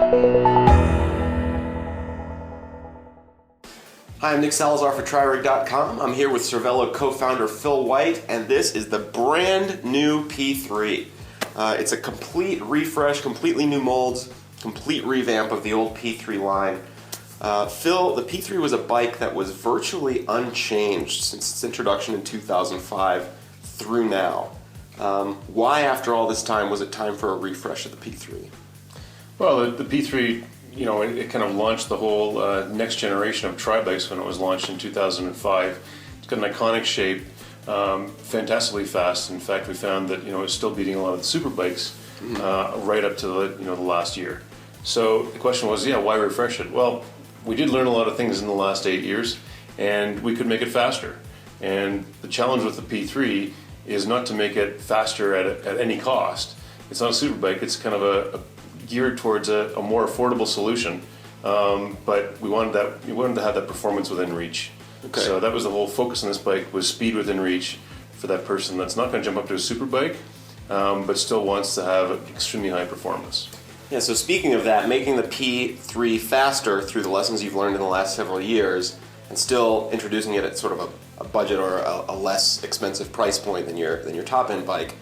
Hi, I'm Nick Salazar for TriRig.com. I'm here with Cervelo co-founder Phil White, and this is the brand new P3. It's a complete refresh, completely new molds, complete revamp of the old P3 line. Phil, the P3 was a bike that was virtually unchanged since its introduction in 2005 through now. Why, after all this time, was it time for a refresh of the P3? Well, the P3, it kind of launched the whole next generation of tri-bikes when it was launched in 2005. It's got an iconic shape, fantastically fast. In fact, we found that it's still beating a lot of the super bikes right up to the last year. So the question was, why refresh it? Well, we did learn a lot of things in the last 8 years, and we could make it faster. And the challenge with the P3 is not to make it faster at any cost. It's not a super bike. It's kind of a geared towards a more affordable solution, but we wanted to have that performance within reach. Okay. So that was the whole focus on this bike, was speed within reach for that person that's not going to jump up to a super bike, but still wants to have extremely high performance. Yeah, so speaking of that, making the P3 faster through the lessons you've learned in the last several years, and still introducing it at sort of a budget or a less expensive price point than your top-end bike,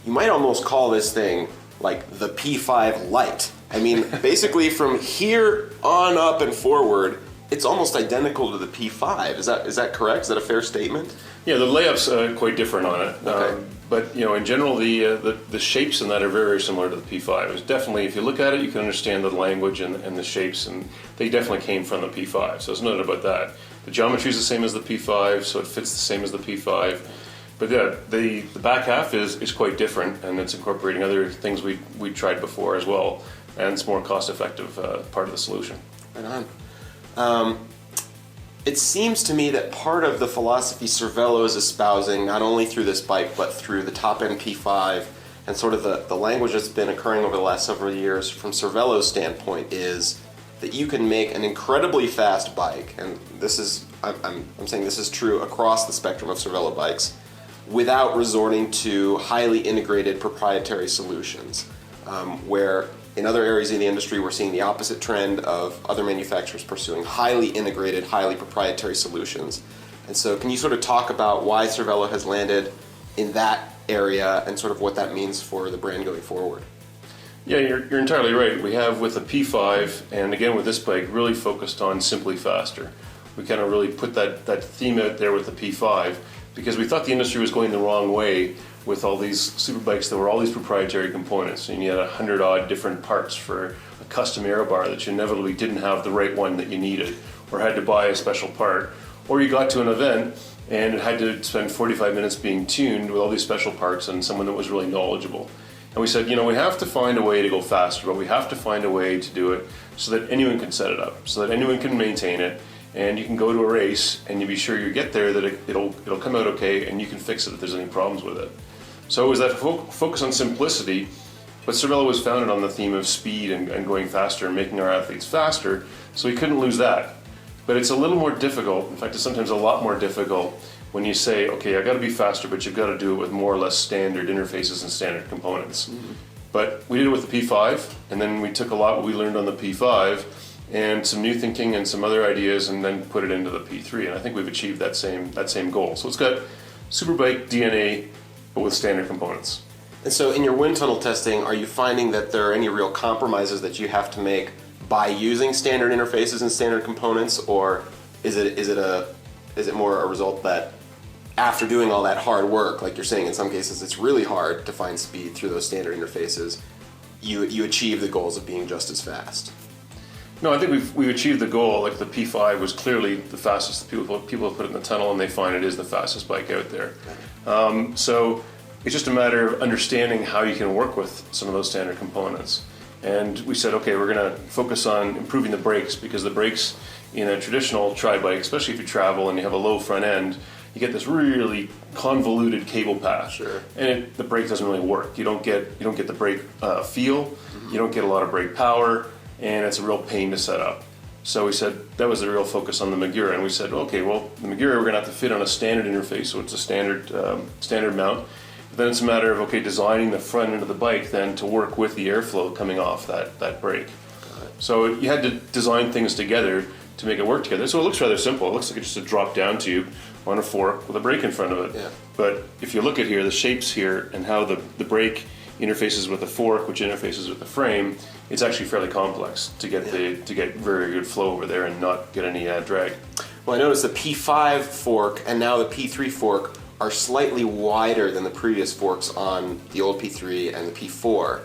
you might almost call this thing like the P5 Lite. I mean, basically from here on up and forward, it's almost identical to the P5. Is that correct? Is that a fair statement? Yeah, the layup's quite different on it. Okay. But in general, the shapes in that are very, very similar to the P5. It's definitely, if you look at it, you can understand the language and the shapes, and they definitely came from the P5. So there's no doubt about that. The geometry is the same as the P5, so it fits the same as the P5. But yeah, the back half is quite different, and it's incorporating other things we tried before as well, and it's more cost-effective part of the solution. Right on. It seems to me that part of the philosophy Cervelo is espousing, not only through this bike, but through the top-end P5, and sort of the language that's been occurring over the last several years from Cervelo's standpoint, is that you can make an incredibly fast bike, and this is, I'm saying this is true across the spectrum of Cervelo bikes, without resorting to highly integrated proprietary solutions, where in other areas of the industry we're seeing the opposite trend of other manufacturers pursuing highly integrated, highly proprietary solutions. And so can you sort of talk about why Cervelo has landed in that area and sort of what that means for the brand going forward? Yeah, you're entirely right. We have with the P5, and again with this bike, really focused on simply faster. We kind of really put that theme out there with the P5, because we thought the industry was going the wrong way with all these super bikes that were all these proprietary components, and you had 100-odd different parts for a custom aero bar that you inevitably didn't have the right one that you needed, or had to buy a special part, or you got to an event and it had to spend 45 minutes being tuned with all these special parts and someone that was really knowledgeable. And we said, we have to find a way to go faster, but we have to find a way to do it so that anyone can set it up, so that anyone can maintain it, and you can go to a race and you be sure you get there that it'll come out okay, and you can fix it if there's any problems with it. So it was that focus on simplicity, but Cervelo was founded on the theme of speed and going faster and making our athletes faster, so we couldn't lose that. But it's a little more difficult, in fact it's sometimes a lot more difficult, when you say, okay, I got to be faster, but you've got to do it with more or less standard interfaces and standard components. Mm-hmm. But we did it with the P5, and then we took a lot what we learned on the P5 and some new thinking and some other ideas, and then put it into the P3, and I think we've achieved that same goal. So it's got superbike DNA, but with standard components. And so in your wind tunnel testing, are you finding that there are any real compromises that you have to make by using standard interfaces and standard components, or is it more a result that after doing all that hard work, like you're saying in some cases it's really hard to find speed through those standard interfaces, you achieve the goals of being just as fast? No, I think we've achieved the goal. Like the P5 was clearly the fastest. People have put it in the tunnel, and they find it is the fastest bike out there. So it's just a matter of understanding how you can work with some of those standard components. And we said, okay, we're going to focus on improving the brakes, because the brakes in a traditional tri-bike, especially if you travel and you have a low front end, you get this really convoluted cable path. Sure. And the brake doesn't really work. You don't get the brake feel. Mm-hmm. You don't get a lot of brake power. And it's a real pain to set up. So we said that was the real focus on the Magura, and we said, okay, well, the Magura we're going to have to fit on a standard interface, so it's a standard mount. But then it's a matter of, okay, designing the front end of the bike then to work with the airflow coming off that brake. So you had to design things together to make it work together. So it looks rather simple. It looks like it's just a drop-down tube on a fork with a brake in front of it. Yeah. But if you look at here, the shapes here and how the brake interfaces with the fork, which interfaces with the frame, it's actually fairly complex to get to get very good flow over there and not get any drag. Well, I noticed the P5 fork and now the P3 fork are slightly wider than the previous forks on the old P3 and the P4.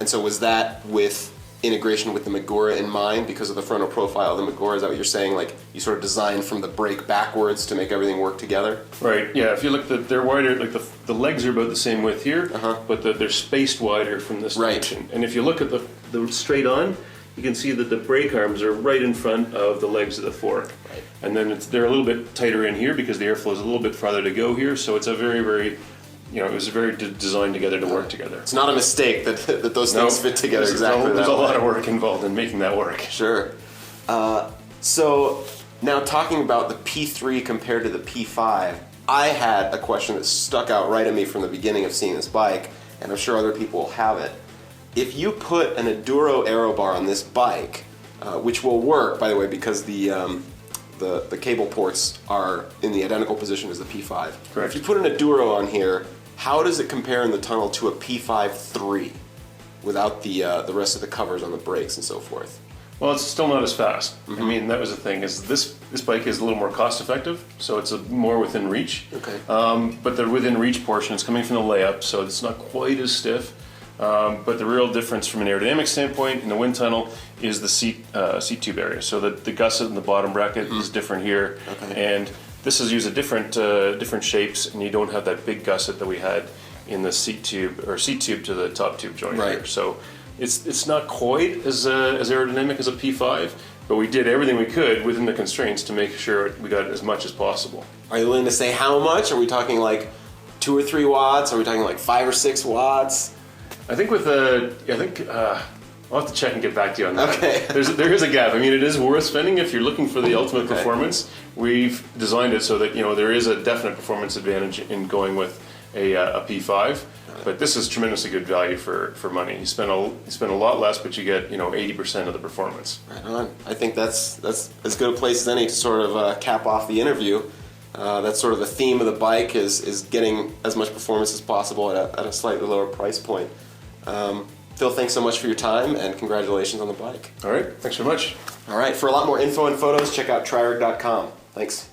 And so was that with integration with the Magura in mind because of the frontal profile of the Magura? Is that what you're saying? Like you sort of designed from the brake backwards to make everything work together? Right, yeah. If you look, they're wider, like the legs are about the same width here, but they're spaced wider from this direction. And if you look at the straight on, you can see that the brake arms are right in front of the legs of the fork. Right. And then they're a little bit tighter in here because the airflow is a little bit farther to go here, so it's a very, very, it was very designed together to work together. It's not a mistake that those things fit together exactly that way. There's a lot of work involved in making that work. Sure. So now talking about the P3 compared to the P5, I had a question that stuck out right at me from the beginning of seeing this bike, and I'm sure other people will have it. If you put an Enduro aero bar on this bike, which will work, by the way, because the cable ports are in the identical position as the P5. Correct. If you put an Enduro on here, how does it compare in the tunnel to a P5-3 without the rest of the covers on the brakes and so forth? Well, it's still not as fast. I mean, that was the thing. Is this bike is a little more cost effective, so it's more within reach. Okay. But the within reach portion is coming from the layup, so it's not quite as stiff. But the real difference from an aerodynamic standpoint in the wind tunnel is the seat tube area. So the gusset in the bottom bracket is different here, and this is used at different shapes, and you don't have that big gusset that we had in the seat tube to the top tube joint here. So it's not quite as aerodynamic as a P5, but we did everything we could within the constraints to make sure we got as much as possible. Are you willing to say how much? Are we talking like 2 or 3 watts? Are we talking like 5 or 6 watts? I think I'll have to check and get back to you on that. Okay. There is a gap. I mean, it is worth spending if you're looking for the ultimate performance. We've designed it so that there is a definite performance advantage in going with a P5, but this is tremendously good value for money. You spend a lot less, but you get 80% of the performance. Right on. I think that's as good a place as any to sort of cap off the interview. That's sort of the theme of the bike is getting as much performance as possible at a slightly lower price point. Phil, thanks so much for your time, and congratulations on the bike. All right, thanks very much. All right, for a lot more info and photos, check out TriRig.com. Thanks.